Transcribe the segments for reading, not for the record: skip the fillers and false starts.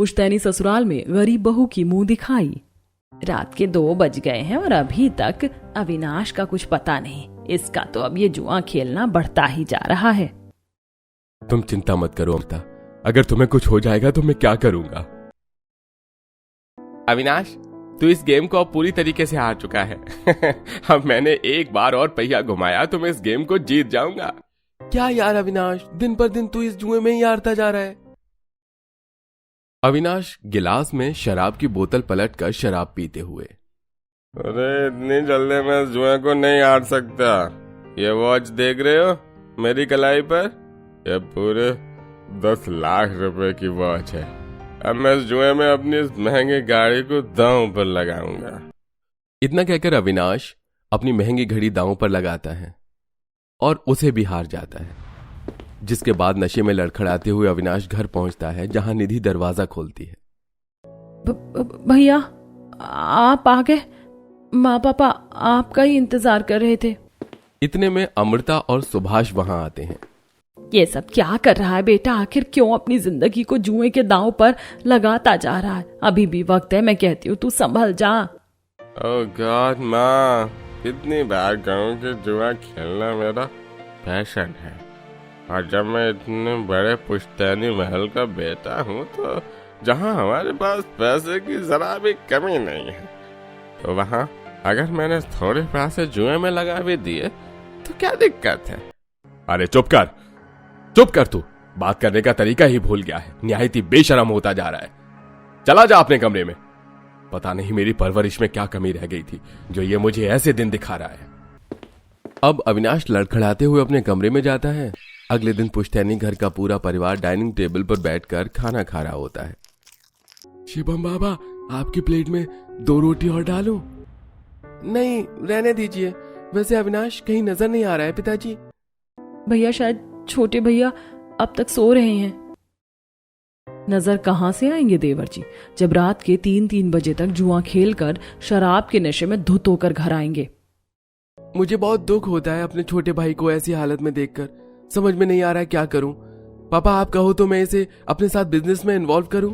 पुश्तैनी ससुराल में गरीब बहू की मुंह दिखाई। रात के 2 बज गए हैं और अभी तक अविनाश का कुछ पता नहीं। इसका तो अब ये जुआ खेलना बढ़ता ही जा रहा है। तुम चिंता मत करो अमृता, अगर तुम्हें कुछ हो जाएगा तो मैं क्या करूंगा। अविनाश, तू इस गेम को अब पूरी तरीके से हार चुका है। अब मैंने एक बार और पहिया घुमाया तो मैं इस गेम को जीत जाऊंगा। क्या यार अविनाश, दिन पर दिन तू इस जुए में ही हारता जा रहा है। अविनाश गिलास में शराब की बोतल पलटकर शराब पीते हुए, अरे इतनी जल्दी मैं इस जुए को नहीं हार सकता। ये वॉच देख रहे हो मेरी कलाई पर, ये पूरे 10 लाख रुपए की वॉच है। अब मैं इस जुए में अपनी इस महंगी गाड़ी को दांव पर लगाऊंगा। इतना कहकर अविनाश अपनी महंगी घड़ी दांव पर लगाता है और उसे भी हार जाता है, जिसके बाद नशे में लड़खड़ाते हुए अविनाश घर पहुंचता है, जहां निधि दरवाजा खोलती है। भैया आप आ गए, माँ पापा आपका ही इंतजार कर रहे थे। इतने में अमृता और सुभाष वहां आते हैं। ये सब क्या कर रहा है बेटा? आखिर क्यों अपनी जिंदगी को जुए के दांव पर लगाता जा रहा है? अभी भी वक्त है, मैं कहती हूँ तू संभल जा। ओह गॉड माँ, कितनी बार कहूँ कि जुआ खेलना मेरा पैशन है, और जब मैं इतने बड़े पुश्तैनी महल का बेटा हूँ तो जहाँ हमारे पास पैसे की जरा भी कमी नहीं है, तो वहाँ अगर मैंने थोड़े पैसे जुए में लगा भी दिए तो क्या दिक्कत है। अरे चुप कर, तू बात करने का तरीका ही भूल गया है। निहायत ही बेशरम होता जा रहा है। चला जा अपने कमरे में। पता नहीं मेरी परवरिश में क्या कमी रह गई थी जो ये मुझे ऐसे दिन दिखा रहा है। अब अविनाश लड़खड़ाते हुए अपने कमरे में जाता है। अगले दिन पुश्तैनी घर का पूरा परिवार डाइनिंग टेबल पर बैठकर खाना खा रहा होता है। शिवम बाबा, आपकी प्लेट में 2 रोटी और डालूं? नहीं, रहने दीजिए। वैसे अविनाश कहीं नजर नहीं आ रहा है पिताजी। भैया शायद छोटे भैया अब तक सो रहे हैं। नजर कहां से आएंगे देवर जी, जब रात के 3-3 बजे तक जुआ खेलकर शराब के नशे में धुत होकर घर आएंगे। मुझे बहुत दुख होता है अपने छोटे भाई को ऐसी हालत में देखकर। समझ में नहीं आ रहा है क्या करूं। पापा आप कहो तो मैं इसे अपने साथ बिजनेस में इन्वॉल्व करूं?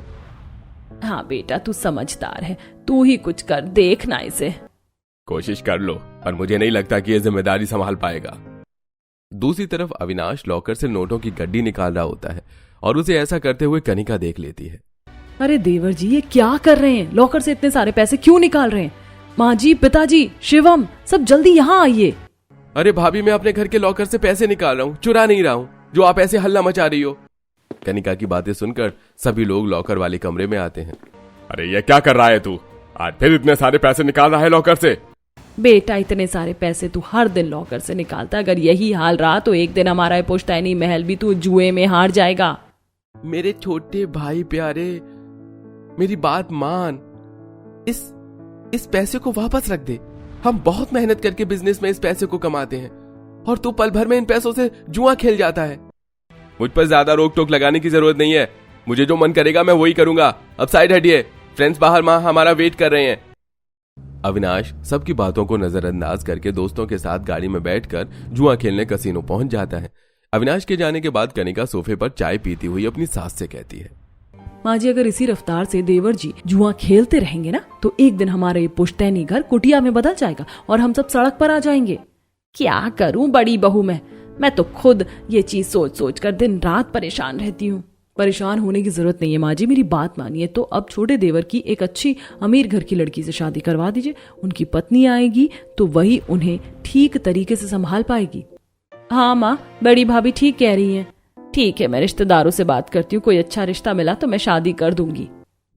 हाँ बेटा, तू समझदार है, तू ही कुछ कर देखना इसे। कोशिश कर लो, पर मुझे नहीं लगता कि ये जिम्मेदारी संभाल पाएगा। दूसरी तरफ अविनाश लॉकर से नोटों की गड्डी निकाल रहा होता है और उसे ऐसा करते हुए कनिका देख लेती है। अरे देवर जी, ये क्या कर रहे हैं? लॉकर से इतने सारे पैसे क्यों निकाल रहे हैं? माँ जी, पिताजी, शिवम, सब जल्दी यहाँ आइए। अरे भाभी, मैं अपने घर के लॉकर से पैसे निकाल रहा हूँ, चुरा नहीं रहा हूँ जो आप ऐसे हल्ला मचा रही हो। कनिका की बातें सुनकर सभी लोग लॉकर वाले कमरे में आते हैं। अरे ये क्या कर रहा है तू? आज फिर इतने सारे पैसे निकाल रहा है लॉकर से? बेटा, इतने सारे पैसे तू हर दिन लॉकर से निकालता, अगर यही हाल रहा तो एक दिन हमारा पुश्तैनी महल भी तू जुए में हार जाएगा। मेरे छोटे भाई प्यारे, मेरी बात मान। इस पैसे को वापस रख दे। हम बहुत मेहनत करके बिजनेस में इस पैसे को कमाते हैं और तू पल भर में इन पैसों से जुआ खेल जाता है। मुझ पर ज्यादा रोक टोक लगाने की जरूरत नहीं है। मुझे जो मन करेगा मैं वही करूंगा। अब साइड हटिए, फ्रेंड्स बाहर माँ हमारा वेट कर रहे हैं। अविनाश सबकी बातों को नजरअंदाज करके दोस्तों के साथ गाड़ी में बैठकर जुआ खेलने कसीनो पहुंच जाता है। अविनाश के जाने के बाद कनिका सोफे पर चाय पीती हुई अपनी सास से कहती है, माँ जी, अगर इसी रफ्तार से देवर जी जुआ खेलते रहेंगे ना तो एक दिन हमारा ये पुश्तैनी घर कुटिया में बदल जाएगा और हम सब सड़क पर आ जाएंगे। क्या करूं बड़ी बहू मैं तो खुद ये चीज सोच कर दिन रात परेशान रहती हूँ। परेशान होने की जरूरत नहीं है माँ जी, मेरी बात मानिए तो अब छोटे देवर की एक अच्छी अमीर घर की लड़की से शादी करवा दीजिए। उनकी पत्नी आएगी तो वही उन्हें ठीक तरीके से संभाल पाएगी। हाँ माँ, बड़ी भाभी ठीक कह रही हैं। ठीक है, मैं रिश्तेदारों से बात करती हूँ, कोई अच्छा रिश्ता मिला तो मैं शादी कर दूंगी।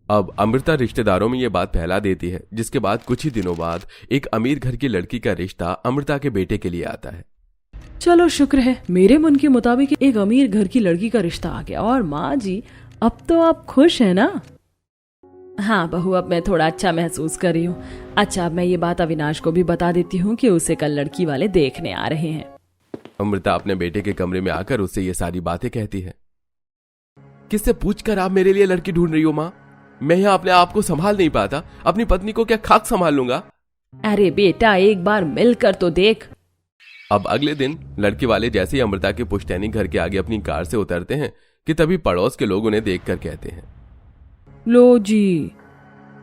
अब अमृता रिश्तेदारों में ये बात फैला देती है, जिसके बाद कुछ ही दिनों बाद एक अमीर घर की लड़की का रिश्ता अमृता के बेटे के लिए आता है। चलो शुक्र है, मेरे मन के मुताबिक एक अमीर घर की लड़की का रिश्ता आ गया। और माँ जी, अब तो आप खुश हैं ना? हाँ बहू, अब मैं थोड़ा अच्छा महसूस कर रही हूँ। अच्छा, अब मैं ये बात अविनाश को भी बता देती हूँ कि उसे कल लड़की वाले देखने आ रहे हैं। अमृता अपने बेटे के कमरे में आकर उससे ये सारी बातें कहती है। किससे पूछकर आप मेरे लिए लड़की ढूंढ रही हो माँ? मैं यहाँ अपने आप को संभाल नहीं पाता, अपनी पत्नी को क्या खाक संभाल लूंगा? अरे बेटा, एक बार मिलकर तो देख। अब अगले दिन लड़की वाले जैसे ही अमृता के पुश्तैनी घर के आगे अपनी कार से उतरते हैं कि तभी पड़ोस के लोग उन्हें देखकर कहते हैं, लो जी,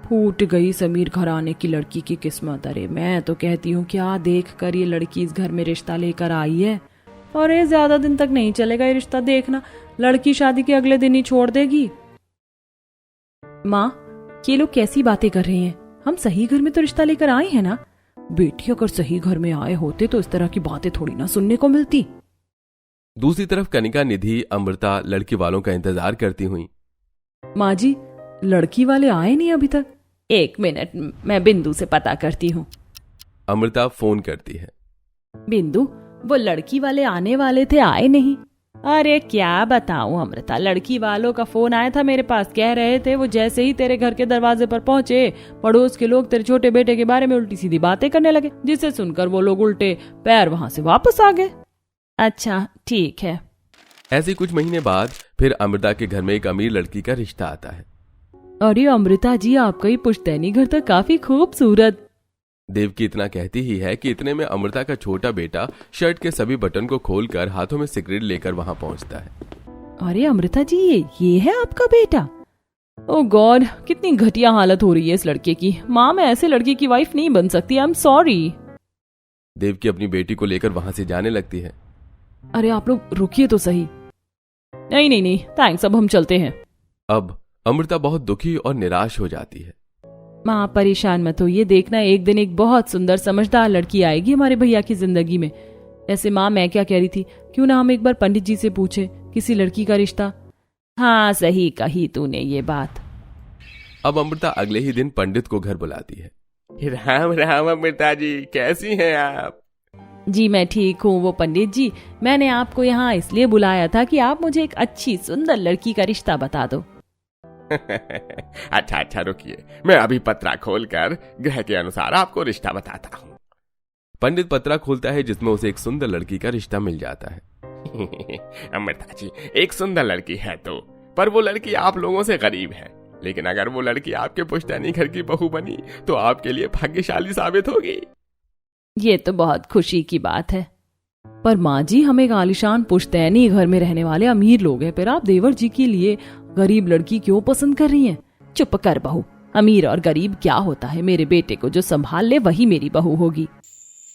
फूट गई समीर घराने की लड़की की किस्मत। अरे मैं तो कहती हूँ क्या देख कर ये लड़की इस घर में रिश्ता लेकर आई है। और ये ज्यादा दिन तक नहीं चलेगा ये रिश्ता, देखना लड़की शादी के अगले दिन ही छोड़ देगी। माँ, ये लोग कैसी बातें कर रहे हैं? हम सही घर में तो रिश्ता लेकर आए हैं ना। बेटी अगर सही घर में आए होते तो इस तरह की बातें थोड़ी ना सुनने को मिलती। दूसरी तरफ कनिका, निधि, अमृता लड़की वालों का इंतजार करती हुई। माँ जी, लड़की वाले आए नहीं अभी तक। 1 मिनट, मैं बिंदु से पता करती हूँ। अमृता फोन करती है। बिंदु, वो लड़की वाले आने वाले थे, आए नहीं। अरे क्या बताऊं अमृता, लड़की वालों का फोन आया था मेरे पास, कह रहे थे वो जैसे ही तेरे घर के दरवाजे पर पहुंचे पड़ोस के लोग तेरे छोटे बेटे के बारे में उल्टी सीधी बातें करने लगे, जिसे सुनकर वो लोग उल्टे पैर वहां से वापस आ गए। अच्छा ठीक है। ऐसे कुछ महीने बाद फिर अमृता के घर में एक अमीर लड़की का रिश्ता आता है। अरे अमृता जी, आपका ये पुश्तैनी घर तो काफी खूबसूरत। देवकी इतना कहती ही है कि इतने में अमृता का छोटा बेटा शर्ट के सभी बटन को खोलकर हाथों में सिगरेट लेकर वहां पहुंचता है। अरे अमृता जी, ये है आपका बेटा? ओह गॉड, कितनी घटिया हालत हो रही है इस लड़के की। माँ, मैं ऐसे लड़के की वाइफ नहीं बन सकती, आई एम सॉरी। देवकी अपनी बेटी को लेकर वहां से जाने लगती है। अरे आप लोग रुकिए तो सही। नहीं नहीं नहीं थैंक्स, अब हम चलते हैं। अब अमृता बहुत दुखी और निराश हो जाती है। माँ परेशान मत होइए, देखना एक दिन एक बहुत सुंदर समझदार लड़की आएगी हमारे भैया की जिंदगी में। ऐसे माँ, मैं क्या कह रही थी, क्यों ना हम एक बार पंडित जी से पूछे किसी लड़की का रिश्ता। हाँ सही कही तूने ये बात। अब अमृता अगले ही दिन पंडित को घर बुलाती है। राम राम अमृता जी, कैसी हैं आप? जी मैं ठीक हूँ। वो पंडित जी, मैंने आपको यहाँ इसलिए बुलाया था कि आप मुझे एक अच्छी सुंदर लड़की का रिश्ता बता दो। अच्छा अच्छा रुकिए, मैं अभी पत्रा खोलकर ग्रह के अनुसार आपको रिश्ता बताता हूँ। पंडित पत्रा खोलता है जिसमें उसे एक सुंदर लड़की का रिश्ता मिल जाता है। अमृता जी, एक सुंदर लड़की है तो, पर वो लड़की आप लोगों से गरीब है। लेकिन अगर वो लड़की आपके पुश्तैनी घर की बहू बनी तो आपके लिए भाग्यशाली साबित होगी। ये तो बहुत खुशी की बात है। पर माँ जी, हम एक आलिशान पुश्तैनी घर में रहने वाले अमीर लोग हैं, फिर आप देवर जी के लिए गरीब लड़की क्यों पसंद कर रही हैं? चुप कर बहू, अमीर और गरीब क्या होता है, मेरे बेटे को जो संभाल ले वही मेरी बहू होगी।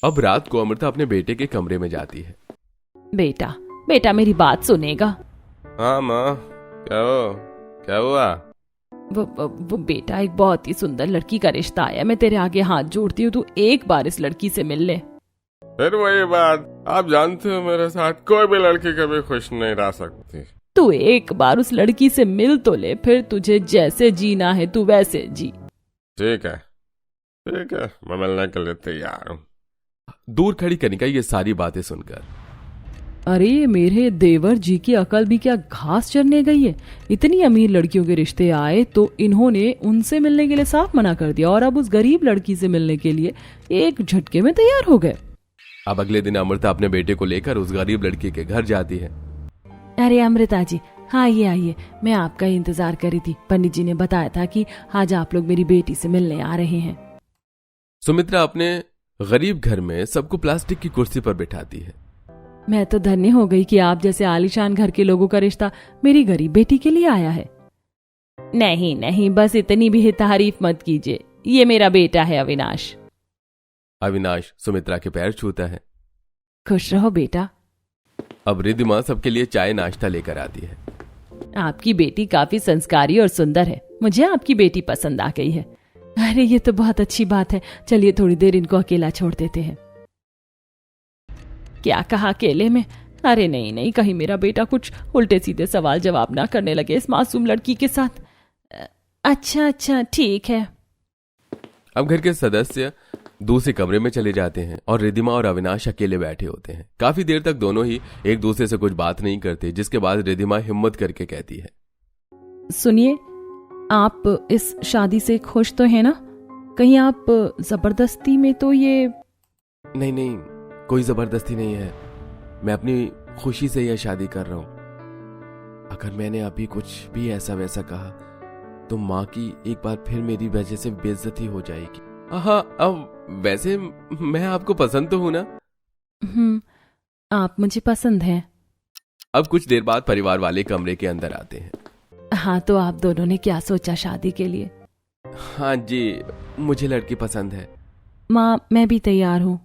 अब रात को अमृता अपने बेटे के कमरे में जाती है। बेटा बेटा मेरी बात सुनेगा? हाँ माँ, क्या हुआ? वो बेटा, एक बहुत ही सुंदर लड़की का रिश्ता आया, मैं तेरे आगे हाथ जोड़ती हूँ, तू एक बार इस लड़की से मिल ले। फिर वही बात, आप जानते हो मेरे साथ कोई भी लड़की कभी खुश नहीं रह सकती। तू एक बार उस लड़की से मिल तो ले, फिर तुझे जैसे जीना है तू वैसे जी। ठीक है, मैं मिलने के लिए तैयार हूँ। दूर खड़ी कनिका ये सारी बातें सुनकर, अरे मेरे देवर जी की अकल भी क्या घास चरने गई है। इतनी अमीर लड़कियों के रिश्ते आए तो इन्होंने उनसे मिलने के लिए साफ मना कर दिया, और अब उस गरीब लड़की से मिलने के लिए एक झटके में तैयार हो गए। अब अगले दिन अमृता अपने बेटे को लेकर उस गरीब लड़की के घर जाती है। अरे अमृता जी, हाँ ये आइए, मैं आपका ही इंतजार कर रही थी। पंडित जी ने बताया था कि आज आप लोग मेरी बेटी से मिलने आ रहे हैं। सुमित्रा अपने गरीब घर में सबको प्लास्टिक की कुर्सी पर बिठाती है। मैं तो धन्य हो गई कि आप जैसे आलीशान घर के लोगों का रिश्ता मेरी गरीब बेटी के लिए आया है। नहीं नहीं, बस इतनी भी तारीफ मत कीजिए, ये मेरा बेटा है अविनाश। अविनाश सुमित्रा के पैर छूता है। खुश रहो बेटा। अब रिद्धिमा सबके लिए चाय नाश्ता लेकर आती है। आपकी बेटी काफी संस्कारी और सुंदर है, मुझे आपकी बेटी पसंद आ गई है। अरे ये तो बहुत अच्छी बात है, चलिए थोड़ी देर इनको अकेला छोड़ देते हैं। क्या कहा अकेले में? अरे नहीं नहीं, कहीं मेरा बेटा कुछ उल्टे सीधे सवाल जवाब ना करने लगे इस मासूम लड़की के साथ। अच्छा ठीक है। अब घर के सदस्य दूसरे कमरे में चले जाते हैं और रिद्धिमा और अविनाश अकेले बैठे होते हैं। काफी देर तक दोनों ही एक दूसरे से कुछ बात नहीं करते, जिसके बाद रिद्धिमा हिम्मत करके कहती है, सुनिए, आप इस शादी से खुश तो हैं ना? कहीं आप जबरदस्ती में तो ये? नहीं, कोई जबरदस्ती नहीं है, मैं अपनी खुशी से यह शादी कर रहा हूं। अगर मैंने अभी कुछ भी ऐसा वैसा कहा तो माँ की एक बार फिर मेरी वजह से बेइज्जती हो जाएगी। हाँ, अब वैसे मैं आपको पसंद तो हूं ना? आप मुझे पसंद हैं। अब कुछ देर बाद परिवार वाले कमरे के अंदर आते हैं। हाँ, तो आप दोनों ने क्या सोचा शादी के लिए? हाँ जी, मुझे लड़की पसंद है। माँ, मैं भी तैयार हूँ।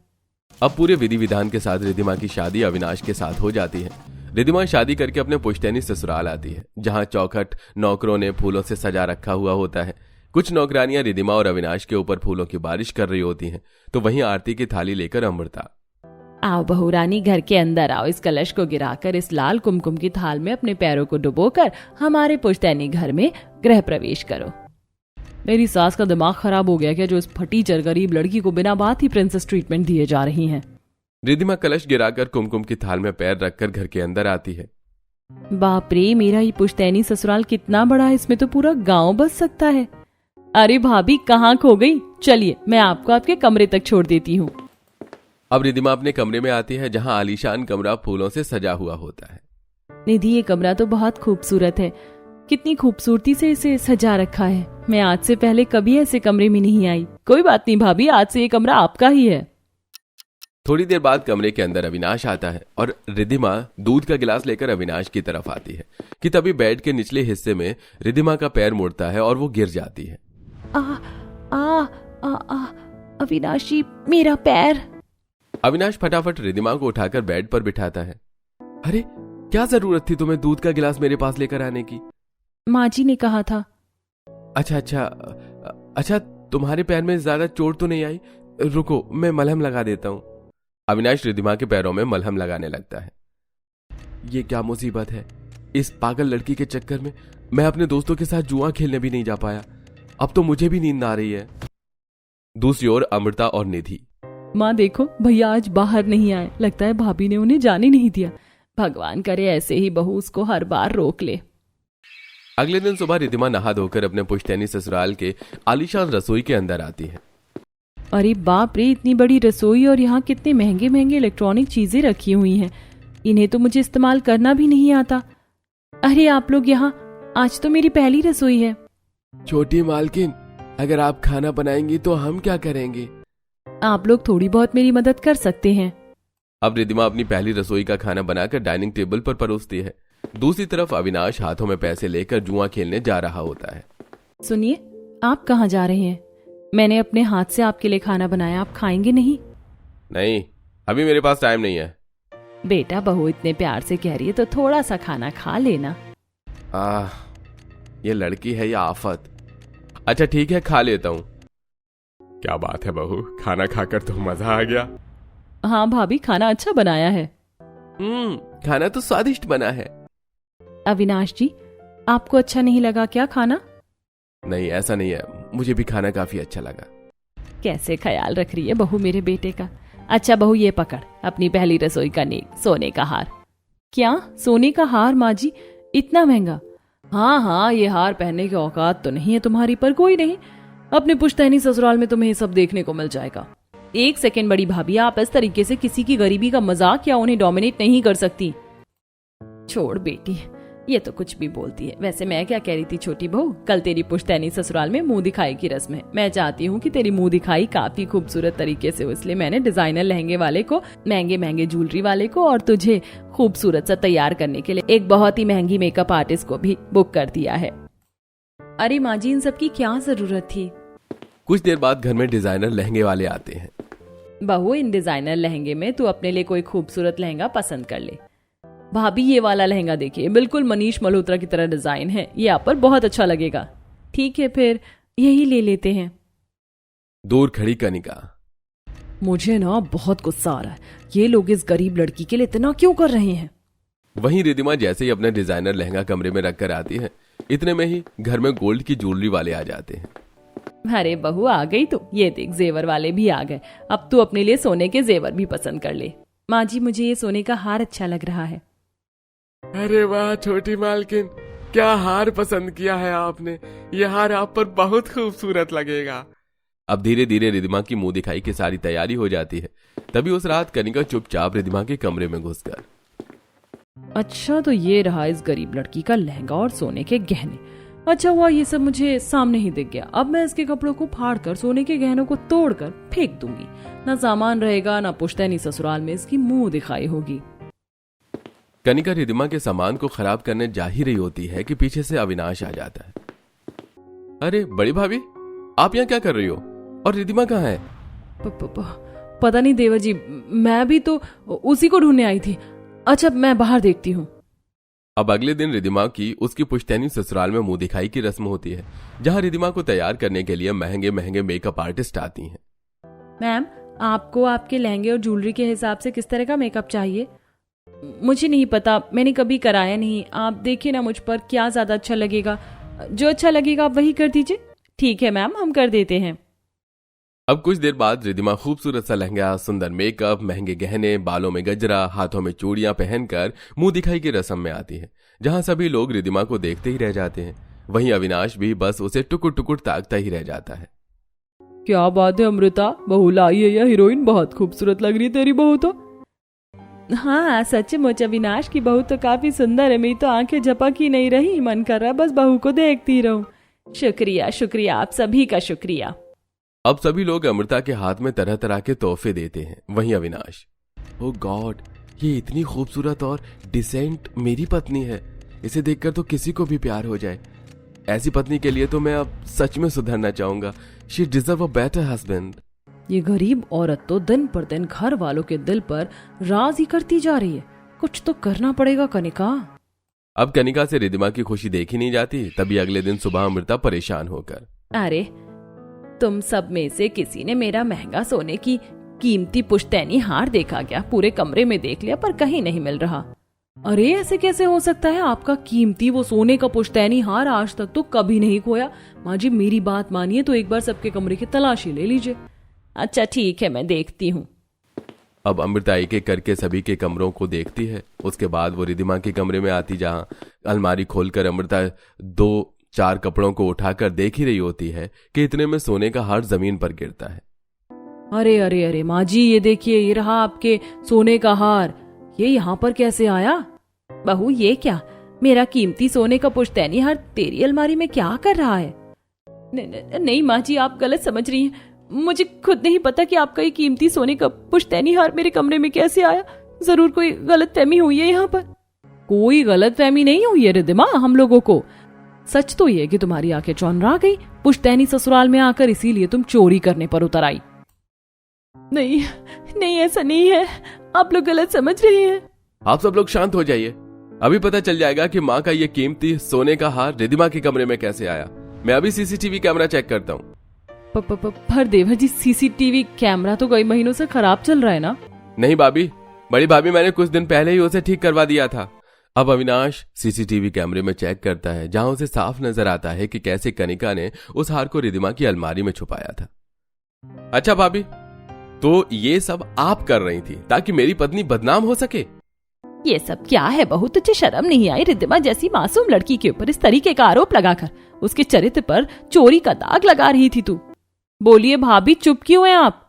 अब पूरे विधि विधान के साथ रिद्धिमा की शादी अविनाश के साथ हो जाती है। रिद्धिमा शादी करके अपने पुश्तैनी ससुराल आती है, जहाँ चौखट नौकरों ने फूलों से सजा रखा हुआ होता है। कुछ नौकरानियां रिद्धिमा और अविनाश के ऊपर फूलों की बारिश कर रही होती हैं, तो वहीं आरती की थाली लेकर अमृता। आओ बहू रानी, घर के अंदर आओ। इस कलश को गिराकर इस लाल कुमकुम की थाल में अपने पैरों को डुबोकर हमारे पुश्तैनी घर में गृह प्रवेश करो। मेरी सास का दिमाग खराब हो गया क्या, जो इस फटीचर गरीब लड़की को बिना बात ही प्रिंसेस ट्रीटमेंट दिए जा रही हैं। रिद्धिमा कलश गिराकर कुमकुम की थाल में पैर रखकर घर के अंदर आती है। बाप रे, मेरा ये पुश्तैनी ससुराल कितना बड़ा है, इसमें तो पूरा गांव बस सकता है। अरे भाभी, कहाँ खो गई? चलिए, मैं आपको आपके कमरे तक छोड़ देती हूँ। अब रिद्धिमा अपने कमरे में आती है, जहाँ आलीशान कमरा फूलों से सजा हुआ होता है। निधि, ये कमरा तो बहुत खूबसूरत है। कितनी खूबसूरती से इसे सजा रखा है। मैं आज से पहले कभी ऐसे कमरे में नहीं आई। कोई बात नहीं भाभी, आज से ये कमरा आपका ही है। थोड़ी देर बाद कमरे के अंदर अविनाश आता है और रिद्धिमा दूध का गिलास लेकर अविनाश की तरफ आती है कि तभी बेड के निचले हिस्से में रिद्धिमा का पैर मुड़ता है और वो गिर जाती है। आ आ आ आ अविनाश जी, मेरा पैर। अविनाश फटाफट रिद्धिमा को उठाकर बेड पर बिठाता है। अरे, क्या जरूरत थी तुम्हें दूध का गिलास मेरे पास लेकर आने की? माँ जी ने कहा था। अच्छा, तुम्हारे पैर में ज्यादा चोट तो नहीं आई? रुको, मैं मलहम लगा देता हूँ। अविनाश रिद्धिमा के पैरों में मलहम लगाने लगता है। ये क्या मुसीबत है, इस पागल लड़की के चक्कर में मैं अपने दोस्तों के साथ जुआ खेलने भी नहीं जा पाया। अब तो मुझे भी नींद आ रही है। दूसरी ओर अमृता और निधि। माँ देखो, भैया आज बाहर नहीं आए। लगता है भाभी ने उन्हें जाने नहीं दिया। भगवान करे ऐसे ही बहू उसको हर बार रोक ले। अगले दिन सुबह रिद्धिमा नहा धोकर अपने पुश्तैनी ससुराल के आलीशान रसोई के अंदर आती है। अरे बाप रे, इतनी बड़ी रसोई और यहाँ कितने महंगे महंगे इलेक्ट्रॉनिक चीजें रखी हुई हैं। इन्हें तो मुझे इस्तेमाल करना भी नहीं आता। अरे आप लोग यहाँ, आज तो मेरी पहली रसोई है। छोटी मालकिन, अगर आप खाना बनाएंगी तो हम क्या करेंगे? आप लोग थोड़ी बहुत मेरी मदद कर सकते हैं। अब रिद्धिमा अपनी पहली रसोई का खाना बनाकर डाइनिंग टेबल पर परोसती है। दूसरी तरफ अविनाश हाथों में पैसे लेकर जुआ खेलने जा रहा होता है। सुनिए, आप कहाँ जा रहे हैं? मैंने अपने हाथ से आपके लिए खाना बनाया, आप खाएंगे नहीं? नहीं, अभी मेरे पास टाइम नहीं है। बेटा, बहू इतने प्यार से कह रही है तो थोड़ा सा खाना खा लेना। ये लड़की है या आफत। अच्छा ठीक है, खा लेता हूँ। क्या बात है बहू, खाना खाकर तो मजा आ गया। हाँ भाभी, खाना अच्छा बनाया है। खाना तो स्वादिष्ट बना है। अविनाश जी, आपको अच्छा नहीं लगा क्या खाना? नहीं, ऐसा नहीं है, मुझे भी खाना काफी अच्छा लगा। कैसे ख्याल रख रही है बहू मेरे बेटे का। अच्छा बहू, ये पकड़ अपनी पहली रसोई का नेक सोने का हार। क्या सोने का हार माँ जी? इतना महंगा? हाँ, ये हार पहनने की औकात तो नहीं है तुम्हारी, पर कोई नहीं, अपने पुश्तैनी ससुराल में तुम्हें ये सब देखने को मिल जाएगा। एक सेकेंड बड़ी भाभी, आप इस तरीके से किसी की गरीबी का मजाक या उन्हें डोमिनेट नहीं कर सकती। छोड़ बेटी, ये तो कुछ भी बोलती है। वैसे मैं क्या कह रही थी छोटी बहू, कल तेरी पुश्तैनी ससुराल में मुंह दिखाई की रस्म है। मैं चाहती हूँ कि तेरी मुंह दिखाई काफी खूबसूरत तरीके से हो, इसलिए मैंने डिजाइनर लहंगे वाले को, महंगे महंगे ज्वेलरी वाले को और तुझे खूबसूरत सा तैयार करने के लिए एक बहुत ही महंगी मेकअप आर्टिस्ट को भी बुक कर दिया है। अरे माँ जी, इन सब की क्या जरूरत थी? कुछ देर बाद घर में डिजाइनर लहंगे वाले आते हैं। बहू, इन डिजाइनर लहंगे में तू अपने लिए कोई खूबसूरत लहंगा पसंद कर ले। भाभी, ये वाला लहंगा देखिए, बिल्कुल मनीष मल्होत्रा की तरह डिजाइन है, ये आप पर बहुत अच्छा लगेगा। ठीक है, फिर यही ले लेते हैं। दूर खड़ी कनिका। मुझे ना बहुत गुस्सा आ रहा है, ये लोग इस गरीब लड़की के लिए इतना क्यों कर रहे हैं? वहीं रिद्धिमा जैसे ही अपने डिजाइनर लहंगा कमरे में रखकर आती है, इतने में ही घर में गोल्ड की ज्वेलरी वाले आ जाते हैं। अरे बहू, आ गई तो ये देख, जेवर वाले भी आ गए। अब तू अपने लिए सोने के जेवर भी पसंद कर ले। माँ जी, मुझे ये सोने का हार अच्छा लग रहा है। अरे वाह छोटी मालकिन, क्या हार पसंद किया है आपने। ये हार आप पर बहुत खूबसूरत लगेगा। अब धीरे धीरे रिद्धिमा की मुंह दिखाई की सारी तैयारी हो जाती है। तभी उस रात कनिका चुपचाप रिद्धिमा के कमरे में घुसकर, अच्छा तो ये रहा इस गरीब लड़की का लहंगा और सोने के गहने। अच्छा हुआ ये सब मुझे सामने ही दिख गया। अब मैं इसके कपड़ों को फाड़कर सोने के गहनों को तोड़कर फेंक दूंगी। ना सामान रहेगा, ना पुश्तैनी ससुराल में इसकी मुंह दिखाई होगी। कनिका रिदिमा के सामान को खराब करने जा ही रही होती है कि पीछे से अविनाश आ जाता है। अरे बड़ी भाभी, आप यहाँ क्या कर रही हो? और रिदिमा कहाँ है? पता नहीं देवर जी, मैं भी तो उसी को ढूंढने आई थी। अच्छा, मैं बाहर देखती हूँ। अब अगले दिन रिदिमा की उसकी पुश्तैनी ससुराल में मुंह दिखाई की रस्म होती है, जहां रिदिमा को तैयार करने के लिए महंगे महंगे मेकअप आर्टिस्ट आती हैं। मैम, आपको आपके लहंगे और ज्वेलरी के हिसाब से किस तरह का मेकअप चाहिए? मुझे नहीं पता, मैंने कभी कराया नहीं। आप देखिए ना मुझ पर क्या ज्यादा अच्छा लगेगा। जो अच्छा लगेगा आप वही कर दीजिए। ठीक है मैम, हम कर देते हैं। अब कुछ देर बाद रिदिमा खूबसूरत सा लहंगा, सुंदर मेकअप, महंगे गहने, बालों में गजरा, हाथों में चूड़ियां पहनकर मुंह दिखाई की रस्म में आती है, जहां सभी लोग रिदिमा को देखते ही रह जाते हैं। वहीं अविनाश भी बस उसे टुकुर टुकुर ताकता ही रह जाता है। क्या बात है अमृता, बहू लाई है या हीरोइन? बहुत खूबसूरत लग रही है तेरी बहू तो। हाँ सचमुच अविनाश की बहू तो काफी सुंदर है। मेरी तो आंखें झपक ही नहीं रही, मन कर रहा बस बहू को देखती रहूं। शुक्रिया शुक्रिया, आप सभी का शुक्रिया। अब सभी लोग अमृता के हाथ में तरह तरह के तोहफे देते हैं। वहीं अविनाश, ओ गॉड, ये इतनी खूबसूरत और डिसेंट मेरी पत्नी है, इसे देखकर तो किसी को भी प्यार हो जाए। ऐसी पत्नी के लिए तो मैं अब सच में सुधरना चाहूंगा। She deserve a better husband. ये गरीब औरत तो दिन पर दिन घर वालों के दिल पर राज ही करती जा रही है। कुछ तो करना पड़ेगा कनिका। अब कनिका से रिदिमा की खुशी देखी नहीं जाती। तभी अगले दिन सुबह अमृता परेशान होकर, अरे तुम सब में से किसी ने मेरा महंगा सोने की कीमती पुश्तैनी हार देखा क्या? पूरे कमरे में देख लिया पर कहीं नहीं मिल रहा। अरे ऐसे कैसे हो सकता है? आपका कीमती वो सोने का पुश्तैनी हार आज तक तो कभी नहीं खोया। माँ जी मेरी बात मानिए तो एक बार सबके कमरे की तलाशी ले लीजिए। अच्छा ठीक है, मैं देखती हूँ। अब अमृता एक एक करके सभी के कमरों को देखती है। उसके बाद वो रिदिमा के कमरे में आती, जहां अलमारी खोलकर अमृता 2-4 कपड़ों को उठाकर देख ही रही होती है कि इतने में सोने का हार जमीन पर गिरता है। अरे अरे अरे माँ जी, ये देखिए, ये रहा आपके सोने का हार। ये यहाँ पर कैसे आया? बहू ये क्या? मेरा कीमती सोने का पुश्तैनी हार तेरी अलमारी में क्या कर रहा है? नहीं माँ जी, आप गलत समझ रही हैं। मुझे खुद नहीं पता कि आपका ये कीमती सोने का पुश्तैनी हार मेरे कमरे में कैसे आया। जरूर कोई गलतफहमी हुई है यहाँ पर। कोई गलतफहमी नहीं हुई है रिदिमा हम लोगों को। सच तो ये कि तुम्हारी आंखें चौंधा गई पुश्तैनी ससुराल में आकर, इसीलिए तुम चोरी करने पर उतर आई। नहीं नहीं, ऐसा नहीं है, आप लोग गलत समझ रही हैं। आप सब लोग शांत हो जाइए। अभी पता चल जाएगा कि माँ का ये कीमती सोने का हार रिदिमा के कमरे में कैसे आया। मैं अभी सीसीटीवी कैमरा चेक करता हूँ। पर देवर जी, सीसीटीवी कैमरा तो कई महीनों से खराब चल रहा है ना? नहीं भाभी, बड़ी भाभी, मैंने कुछ दिन पहले ही उसे ठीक करवा दिया था। अब अविनाश सीसीटीवी कैमरे में चेक करता है, जहां उसे साफ नजर आता है कि कैसे कनिका ने उस हार को रिदिमा की अलमारी में छुपाया था। अच्छा भाभी, तो ये सब आप कर रही थी ताकि मेरी पत्नी बदनाम हो सके? ये सब क्या है बहू? तुझे शर्म नहीं आई रिदिमा जैसी मासूम लड़की के ऊपर इस तरीके का आरोप लगाकर उसके चरित्र पर चोरी का दाग लगा रही थी तू? बोलिए भाभी, चुप क्यों हैं आप?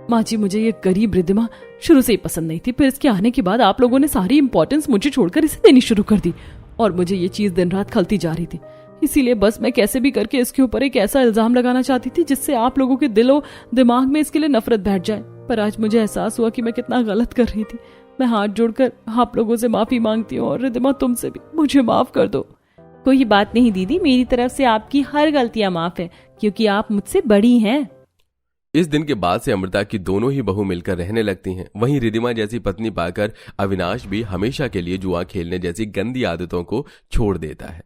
माँ जी, मुझे ये गरीब रिदिमा शुरू से ही पसंद नहीं थी। फिर इसके आने के बाद आप लोगों ने सारी इंपॉर्टेंस मुझे छोड़कर इसे देनी शुरू कर दी और मुझे ये चीज दिन रात खलती जा रही थी। इसीलिए बस मैं कैसे भी करके इसके ऊपर एक ऐसा इल्जाम लगाना चाहती थी जिससे आप लोगों के दिलो दिमाग में इसके लिए नफरत बैठ जाए। पर आज मुझे एहसास हुआ कि मैं कितना गलत कर रही थी। मैं हाथ जोड़कर आप लोगों से माफी मांगती हूँ और रिदिमा तुमसे भी, मुझे माफ कर दो। कोई बात नहीं दीदी, मेरी तरफ से आपकी हर गलतियां माफ है क्योंकि आप मुझसे बड़ी हैं। इस दिन के बाद से अमृता की दोनों ही बहू मिलकर रहने लगती हैं। वहीं रिदिमा जैसी पत्नी पाकर अविनाश भी हमेशा के लिए जुआ खेलने जैसी गंदी आदतों को छोड़ देता है।